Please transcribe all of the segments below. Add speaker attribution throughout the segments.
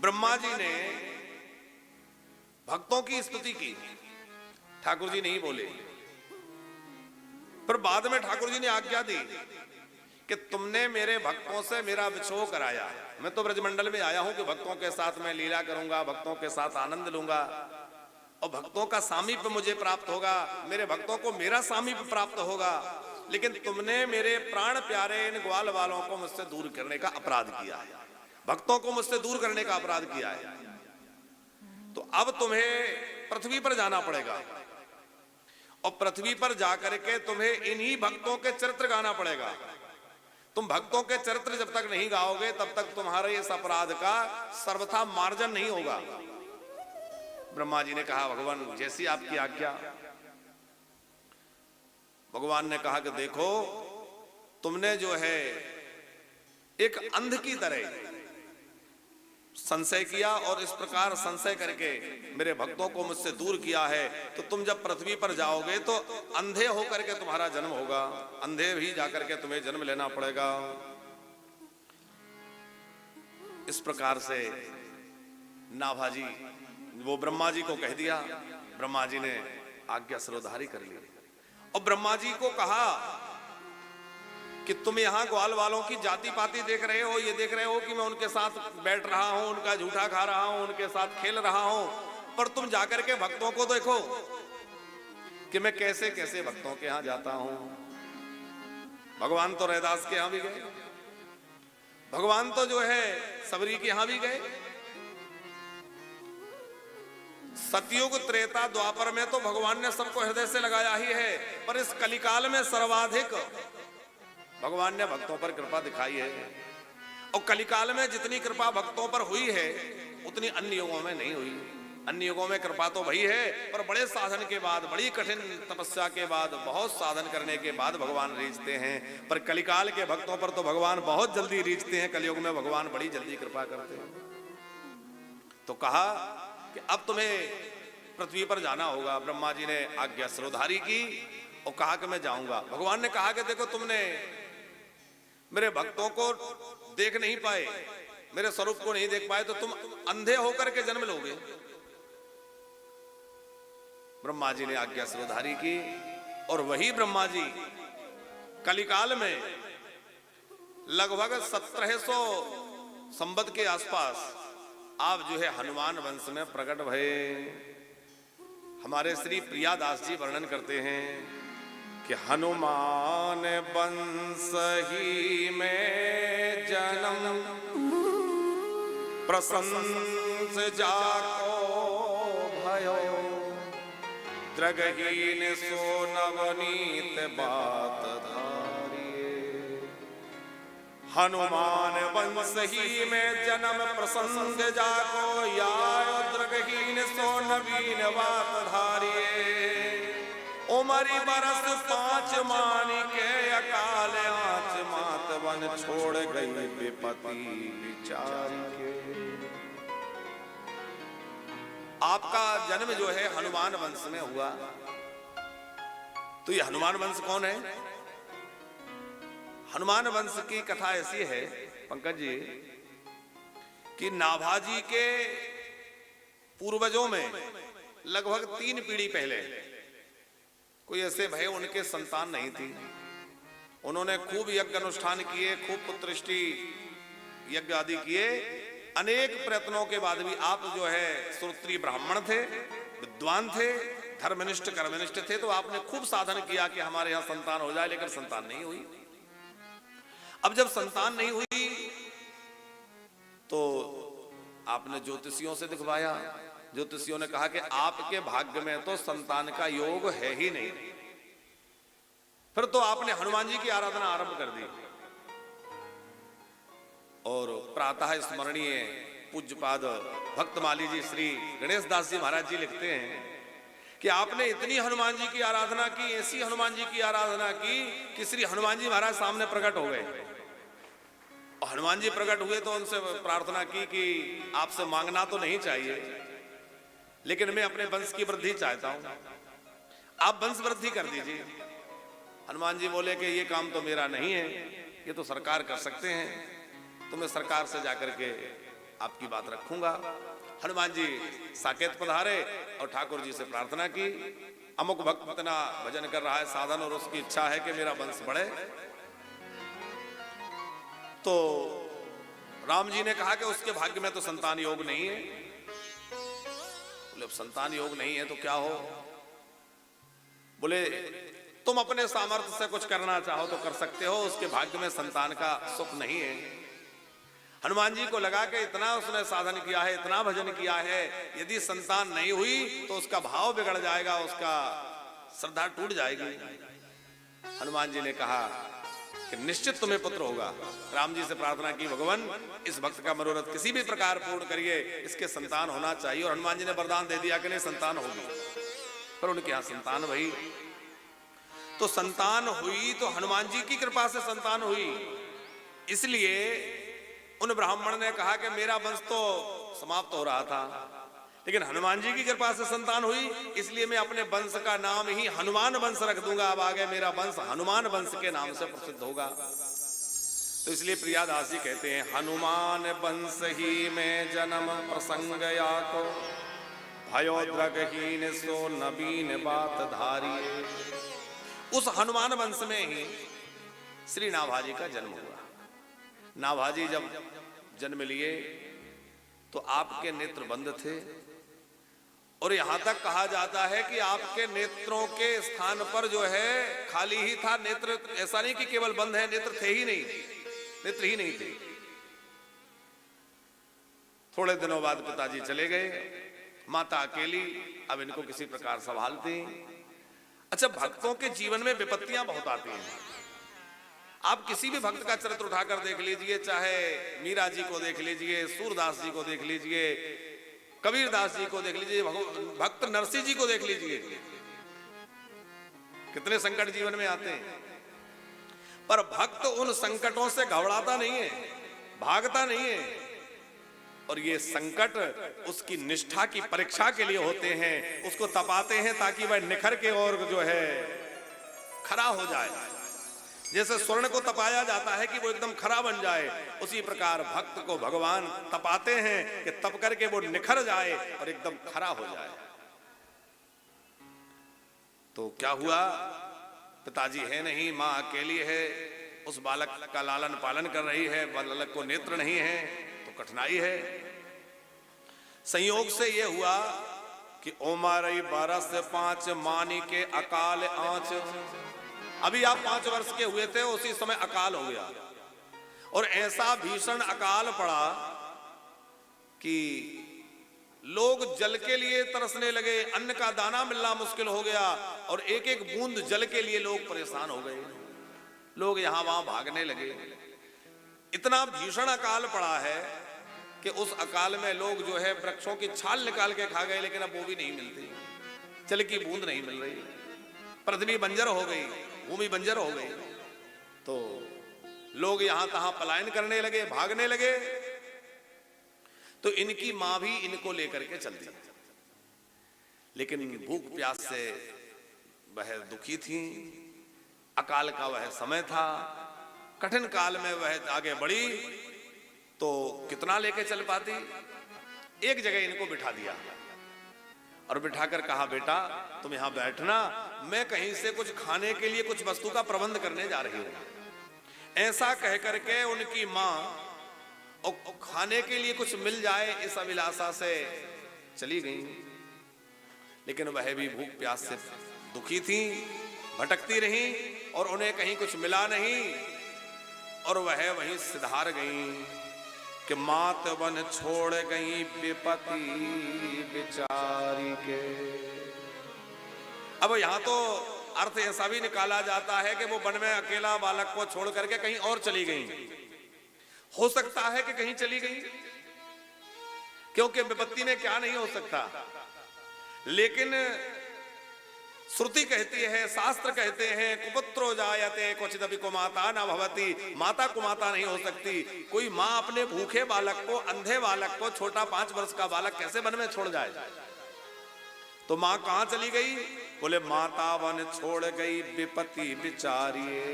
Speaker 1: ब्रह्मा जी ने भक्तों की स्तुति की, ठाकुर जी नहीं बोले। पर बाद में ठाकुर जी ने आज्ञा दी कि तुमने मेरे भक्तों से मेरा विछोह कराया। मैं तो ब्रजमंडल में आया हूं कि भक्तों के साथ मैं लीला करूंगा, भक्तों के साथ आनंद लूंगा और भक्तों का सामीप्य मुझे प्राप्त होगा, मेरे भक्तों को मेरा सामीप्य प्राप्त होगा। लेकिन तुमने मेरे प्राण प्यारे इन ग्वाल वालों को मुझसे दूर करने का अपराध किया है, भक्तों को मुझसे दूर करने का अपराध किया है। तो अब तुम्हें पृथ्वी पर जाना पड़ेगा और पृथ्वी पर जाकर के तुम्हें इन्हीं भक्तों के चरित्र गाना पड़ेगा। तुम भक्तों के चरित्र जब तक नहीं गाओगे तब तक तुम्हारे इस अपराध का सर्वथा मार्जन नहीं होगा। ब्रह्मा जी ने कहा भगवान जैसी आपकी आज्ञा। भगवान ने कहा कि देखो तुमने जो है एक अंध की तरह संशय किया और इस प्रकार संशय करके मेरे भक्तों को मुझसे दूर किया है, तो तुम जब पृथ्वी पर जाओगे तो अंधे होकर के तुम्हारा जन्म होगा, अंधे भी जाकर के तुम्हें जन्म लेना पड़ेगा। इस प्रकार से नाभाजी वो ब्रह्मा जी को कह दिया। ब्रह्मा जी ने आज्ञा सिरोधारी कर ली और ब्रह्मा जी को कहा कि तुम यहां ग्वाल वालों की जाति पाति देख रहे हो, ये देख रहे हो कि मैं उनके साथ बैठ रहा हूं, उनका झूठा खा रहा हूं, उनके साथ खेल रहा हूं, पर तुम जाकर के भक्तों को देखो कि मैं कैसे कैसे भक्तों के यहां जाता हूं। भगवान तो रैदास के यहां भी गए, भगवान तो जो है सबरी के यहां भी गए। सतयुग त्रेता द्वापर में तो भगवान ने सबको हृदय से लगाया ही है, पर इस कलिकाल में सर्वाधिक भगवान ने भक्तों पर कृपा दिखाई है। और कलिकाल में जितनी कृपा भक्तों पर हुई है उतनी अन्य युगों में नहीं हुई। अन्य युगों में कृपा तो वही है, पर बड़े साधन के बाद, बड़ी कठिन तपस्या के बाद, बहुत साधन करने के बाद भगवान रीझते हैं। पर कलिकाल के भक्तों पर तो भगवान बहुत जल्दी रीझते हैं, कलयुग में भगवान बड़ी जल्दी कृपा करते हैं। तो कहा कि अब तुम्हें पृथ्वी पर जाना होगा। ब्रह्मा जी ने आज्ञा सिरोधारी की और कहा कि मैं जाऊंगा। भगवान ने कहा कि देखो तुमने मेरे भक्तों को देख नहीं पाए, मेरे स्वरूप को नहीं देख पाए, तो तुम अंधे होकर के जन्म लोगे। ब्रह्मा जी ने आज्ञा सिरोधारी की और वही ब्रह्मा जी कलिकाल में लगभग 1700 संवत के आसपास आप जो है हनुमान वंश में प्रकट भये। हमारे श्री प्रियादास जी वर्णन करते हैं कि हनुमान वंश ही में जन्म प्रशंस जाको भयो, द्रगहीन सो नवनीत बात धारिये। हनुमान वंश ही में जन्म प्रसंग जाको यायो, द्रगहीन सो नवीन बात धारिये। उमरी बरस 5 मानी के अकाल आँच मात वन छोड़ गई विपति विचारी के। आपका जन्म जो है हनुमान वंश में हुआ। तो ये हनुमान वंश कौन है? हनुमान वंश की कथा ऐसी है पंकज जी कि नाभाजी के पूर्वजों में लगभग 3 पीढ़ी पहले कोई ऐसे भय उनके संतान नहीं थी। उन्होंने खूब यज्ञ अनुष्ठान किए, खूब पुत्रष्टि यज्ञ आदि किए। अनेक प्रयत्नों के बाद भी आप जो है श्रोत्रिय ब्राह्मण थे, विद्वान थे, धर्मनिष्ठ कर्मनिष्ठ थे, तो आपने खूब साधन किया कि हमारे यहां संतान हो जाए, लेकिन संतान नहीं हुई। अब जब संतान नहीं हुई तो आपने ज्योतिषियों से दिखवाया। ज्योतिषियों ने कहा कि आपके भाग्य में तो संतान का योग है ही नहीं। फिर तो आपने हनुमान जी की आराधना आरंभ कर दी। और प्रातः स्मरणीय पूज्यपाद भक्तमाली जी श्री गणेश दास जी महाराज जी लिखते हैं कि आपने इतनी हनुमान जी की आराधना की, ऐसी हनुमान जी की आराधना की कि श्री हनुमान जी महाराज सामने प्रकट हो गए। और हनुमान जी प्रकट हुए तो उनसे प्रार्थना की कि आपसे मांगना तो नहीं चाहिए, लेकिन मैं अपने वंश की वृद्धि चाहता हूं, आप वंश वृद्धि कर दीजिए। हनुमान जी बोले कि ये काम तो मेरा नहीं है, ये तो सरकार कर सकते हैं, तो मैं सरकार से जाकर के आपकी बात रखूंगा। हनुमान जी साकेत पधारे और ठाकुर जी से प्रार्थना की, अमुक भक्त इतना भजन कर रहा है साधन और उसकी इच्छा है कि मेरा वंश बढ़े। तो राम जी ने कहा कि उसके भाग्य में तो संतान योग नहीं है। बोले संतान योग नहीं है तो क्या हो? बोले तुम अपने सामर्थ्य से कुछ करना चाहो तो कर सकते हो, उसके भाग्य में संतान का सुख नहीं है। हनुमान जी को लगा कि इतना उसने साधन किया है, इतना भजन किया है, यदि संतान नहीं हुई तो उसका भाव बिगड़ जाएगा, उसका श्रद्धा टूट जाएगी। हनुमान जी ने कहा कि निश्चित तुम्हें पुत्र होगा। राम जी से प्रार्थना की, भगवान इस भक्त का मनोरथ किसी भी प्रकार पूर्ण करिए, इसके संतान होना चाहिए। और हनुमान जी ने वरदान दे दिया कि नहीं संतान होगी। पर उनके यहां संतान हुई। तो संतान हुई तो हनुमान जी की कृपा से संतान हुई। इसलिए उन ब्राह्मण ने कहा कि मेरा वंश तो समाप्त हो रहा था, लेकिन हनुमान जी की कृपा से संतान हुई, इसलिए मैं अपने वंश का नाम ही हनुमान वंश रख दूंगा। अब आगे मेरा वंश हनुमान वंश के नाम से प्रसिद्ध होगा। तो इसलिए प्रियादास जी कहते हैं, हनुमान वंश ही में जन्म प्रसंग या को भयोद्रगहीन सो नवीन बात धारिये। उस हनुमान वंश में ही श्री नाभाजी का जन्म हुआ। नाभाजी जब जन्म लिए तो आपके नेत्र बंद थे, और यहां तक कहा जाता है कि आपके नेत्रों के स्थान पर जो है खाली ही था नेत्र। ऐसा नहीं कि केवल बंद है, नेत्र थे ही नहीं, नेत्र ही नहीं थे। थोड़े दिनों बाद पिताजी चले गए, माता अकेली अब इनको किसी प्रकार संभालती। अच्छा, भक्तों के जीवन में विपत्तियां बहुत आती हैं। आप किसी भी भक्त का चरित्र उठाकर देख लीजिए, चाहे मीरा जी को देख लीजिए, सूरदास जी को देख लीजिए, कबीरदास जी को देख लीजिए, भक्त नरसिंह जी को देख लीजिए, कितने संकट जीवन में आते हैं। पर भक्त उन संकटों से घबराता नहीं है, भागता नहीं है। और ये संकट उसकी निष्ठा की परीक्षा के लिए होते हैं, उसको तपाते हैं ताकि वह निखर के और जो है खरा हो जाए। जैसे स्वर्ण को तपाया जाता है कि वो एकदम खरा बन जाए, उसी प्रकार भक्त को भगवान तपाते हैं कि तप करके वो निखर जाए और एकदम खरा हो जाए। तो क्या हुआ, पिताजी है नहीं, मां अकेली है, उस बालक का लालन पालन कर रही है, बालक को नेत्र नहीं है, तो कठिनाई है। संयोग से यह हुआ कि ओमारई 12 से 5 मानी के अकाल आंच। अभी आप 5 वर्ष के हुए थे, उसी समय अकाल हो गया, और ऐसा भीषण अकाल पड़ा कि लोग जल के लिए तरसने लगे, अन्न का दाना मिलना मुश्किल हो गया, और एक एक बूंद जल के लिए लोग परेशान हो गए। लोग यहां वहां भागने लगे। इतना भीषण अकाल पड़ा है कि उस अकाल में लोग जो है वृक्षों की छाल निकाल के खा गए, लेकिन अब वो भी नहीं मिलती, जल की बूंद नहीं मिल रही, पृथ्वी बंजर हो गई, भूमि बंजर हो गई। तो लोग यहां तहां पलायन करने लगे, भागने लगे। तो इनकी मां भी इनको लेकर के चल दी, लेकिन भूख प्यास से वह दुखी थी। अकाल का वह समय था, कठिन काल में वह आगे बढ़ी, तो कितना लेके चल पाती। एक जगह इनको बिठा दिया और बिठाकर कहा, बेटा तुम यहां बैठना, मैं कहीं से कुछ खाने के लिए कुछ वस्तु का प्रबंध करने जा रही हूं। ऐसा कह करके उनकी मां और खाने के लिए कुछ मिल जाए इस अभिलाषा से चली गई। लेकिन वह भी भूख प्यास से दुखी थी, भटकती रही, और उन्हें कहीं कुछ मिला नहीं, और वह वहीं सिधार गई कि मात वन छोड़ गई विपत्ति बिचारी के। अब यहां तो अर्थ ऐसा भी निकाला जाता है कि वो वन में अकेला बालक को छोड़ करके कहीं और चली गई। हो सकता है कि कहीं चली गई, क्योंकि विपत्ति में क्या नहीं हो सकता। लेकिन श्रुति कहती है, शास्त्र कहते हैं, कुपुत्रो जायते क्वचिदपि कुमाता न भवति। माता कुमाता नहीं हो सकती। कोई माँ अपने भूखे बालक को, अंधे बालक को, छोटा 5 वर्ष का बालक कैसे वन में छोड़ जाए। तो माँ कहां चली गई? बोले माता वन छोड़ गई विपत्ति बिचारिये।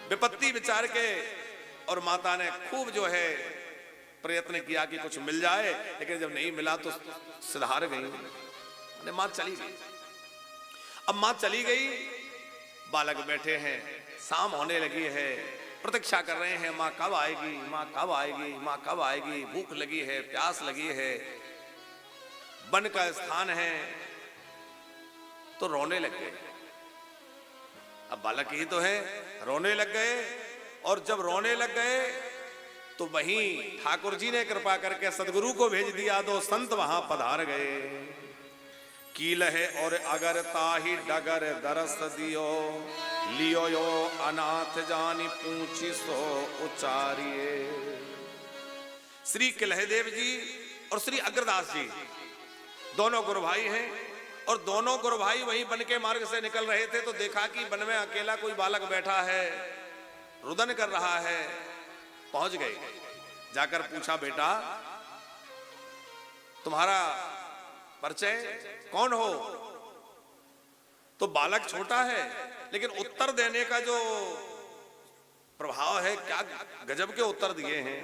Speaker 1: विपत्ति विचार के, और माता ने खूब जो है प्रयत्न किया कि कुछ मिल जाए, लेकिन जब नहीं मिला तो सिधार गई, मां चली गई। अब मां चली गई, बालक बैठे हैं, शाम होने लगी है, प्रतीक्षा कर रहे हैं मां कब आएगी, मां कब आएगी, मां कब आएगी। भूख लगी है, प्यास लगी है, वन का स्थान है, तो रोने लग गए। अब बालक ही तो है, रोने लग गए। और जब रोने लग गए तो वहीं ठाकुर जी ने कृपा करके सदगुरु को भेज दिया, दो संत वहां पधार गए। कील है और अगर ताही डगर दरस दियो, लियो यो अनाथ जानी पूछी सो उचारिए। श्री किलहदेव जी और श्री अग्रदास जी दोनों गुरु भाई हैं, और दोनों गुरु भाई वहीं वन के मार्ग से निकल रहे थे, तो देखा कि वन में अकेला कोई बालक बैठा है, रुदन कर रहा है। पहुंच गए, जाकर पूछा, बेटा तुम्हारा परिचय कौन हो? तो बालक छोटा है, लेकिन उत्तर देने का जो प्रभाव है, क्या गजब के उत्तर दिए हैं।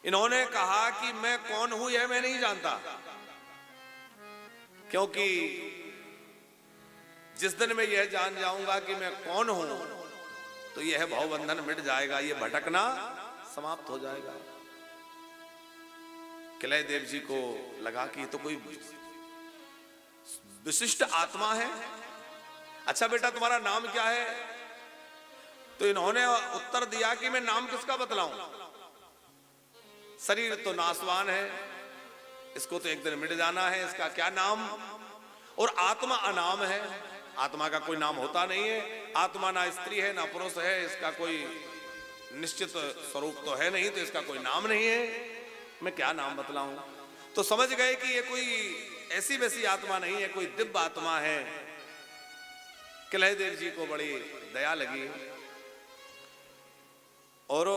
Speaker 1: इन्होंने कहा कि मैं कौन हूं यह मैं नहीं जानता, क्योंकि जिस दिन मैं यह जान जाऊंगा कि मैं कौन हूं, तो यह भवबंधन मिट जाएगा, यह भटकना समाप्त हो जाएगा। किलहदेव जी को लगा कि तो कोई विशिष्ट आत्मा है। अच्छा बेटा तुम्हारा नाम क्या है? तो इन्होंने उत्तर दिया कि मैं नाम किसका बतलाऊं, शरीर तो नासवान है, इसको तो एक दिन मिट जाना है, इसका क्या नाम? और आत्मा अनाम है, आत्मा का कोई नाम होता नहीं है। आत्मा ना स्त्री है ना पुरुष है, इसका कोई निश्चित स्वरूप तो है नहीं, तो इसका कोई नाम नहीं है, मैं क्या नाम बतलाऊं? तो समझ गए कि ये कोई ऐसी वैसी आत्मा नहीं है, कोई दिव्य आत्मा है। किलहदेव जी को बड़ी दया लगी और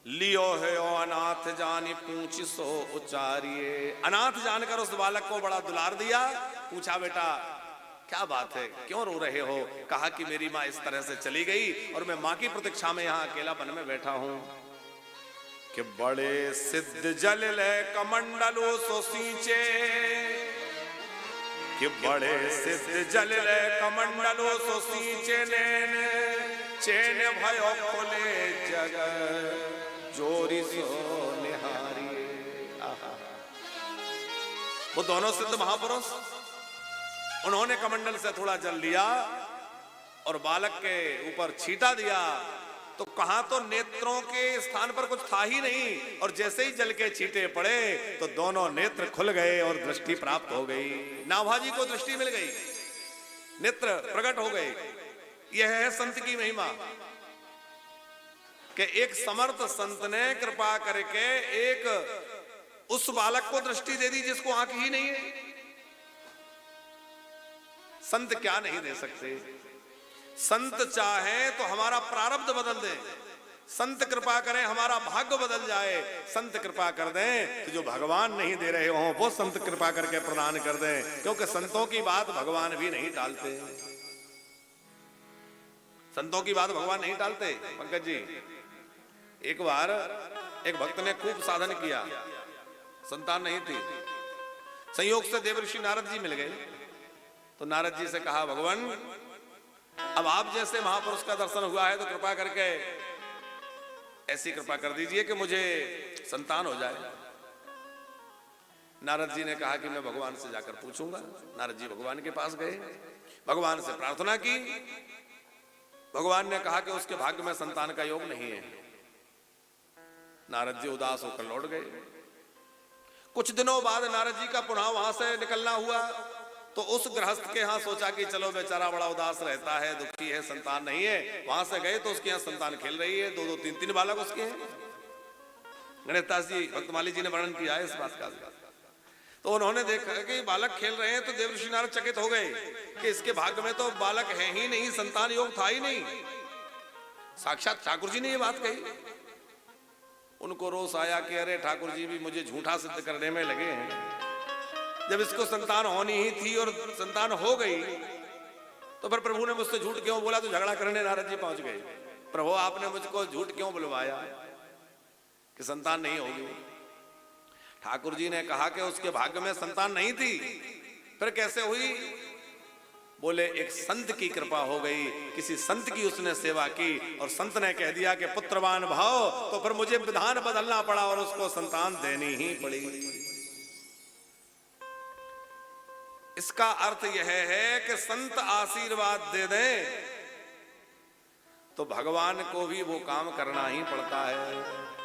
Speaker 1: लियो है अनाथ जानी पूछ सो उचारिए। अनाथ जानकर उस बालक को बड़ा दुलार दिया। पूछा, बेटा क्या बात है, क्यों रो रहे हो? कहा कि मेरी माँ इस तरह से चली गई और मैं माँ की प्रतीक्षा में यहाँ अकेला वन में बैठा हूं। कि बड़े सिद्ध जल ले कमंडलो सो सींचे, कि बड़े सिद्ध जल ले कमंडलो सो सींचे, नैन चैन भयो खोले जग जोरी सो निहारिए। वो दोनों सिद्ध महापुरुष, उन्होंने कमंडल से थोड़ा जल लिया और बालक के ऊपर छींटा दिया, तो कहां तो नेत्रों के स्थान पर कुछ था ही नहीं, और जैसे ही जल के छींटे पड़े तो दोनों नेत्र खुल गए और दृष्टि प्राप्त हो गई। नाभाजी को दृष्टि मिल गई, नेत्र प्रकट हो गए। यह है संत की महिमा कि एक समर्थ संत ने कृपा करके एक उस बालक को दृष्टि दे दी जिसको आंख ही नहीं है। संत क्या नहीं दे सकते? संत चाहे तो हमारा प्रारब्ध बदल दे, संत कृपा करें हमारा भाग्य बदल जाए, संत कृपा कर दें तो जो भगवान नहीं दे रहे हो वो संत कृपा करके प्रदान कर दें, क्योंकि संतों की बात भगवान भी नहीं टालते। संतों की बात भगवान नहीं टालते। पंकज जी, एक बार एक भक्त ने खूब साधन किया, संतान नहीं थी, संयोग से देवर्षि नारद जी मिल गए। तो नारद जी से कहा, भगवान अब आप जैसे महापुरुष का दर्शन हुआ है तो कृपा करके ऐसी कृपा कर दीजिए कि मुझे संतान हो जाए। नारद जी ने कहा कि मैं भगवान से जाकर पूछूंगा। नारद जी भगवान के पास गए, भगवान से प्रार्थना की। भगवान ने कहा कि उसके भाग्य में संतान का योग नहीं है। नारद जी उदास होकर लौट गए। कुछ दिनों बाद नारद जी का पुनः वहां से निकलना हुआ, तो उस गृहस्थ के यहाँ सोचा कि चलो बेचारा बड़ा उदास रहता है, दुखी है, संतान नहीं है। वहां से गए तो उसके यहाँ संतान खेल रही है, 2-2, 3-3 बालक उसके हैं। गणेशदास जी भक्तमाली जी ने वर्णन किया है इस बात का। तो उन्होंने देखा कि बालक खेल रहे हैं, तो देवर्षि नारद चकित हो गए कि इसके भाग्य में तो बालक है ही नहीं, संतान योग था ही नहीं। साक्षात ठाकुर जी ने ये बात कही। उनको रोष आया कि अरे ठाकुर जी भी मुझे झूठा सिद्ध करने में लगे हैं। जब इसको संतान होनी ही थी और संतान हो गई, तो फिर प्रभु ने मुझसे झूठ क्यों बोला? तो झगड़ा करने नारद जी पहुंच गए। प्रभु आपने मुझको झूठ क्यों बुलवाया? कि संतान नहीं होगी। ठाकुर जी ने कहा कि उसके भाग्य में संतान नहीं थी, फिर कैसे हुई? बोले एक संत की कृपा हो गई, किसी संत की उसने सेवा की और संत ने कह दिया कि पुत्रवान भाव, तो फिर मुझे विधान बदलना पड़ा और उसको संतान देनी ही पड़ी। इसका अर्थ यह है कि संत आशीर्वाद दे दें तो भगवान को भी वो काम करना ही पड़ता है।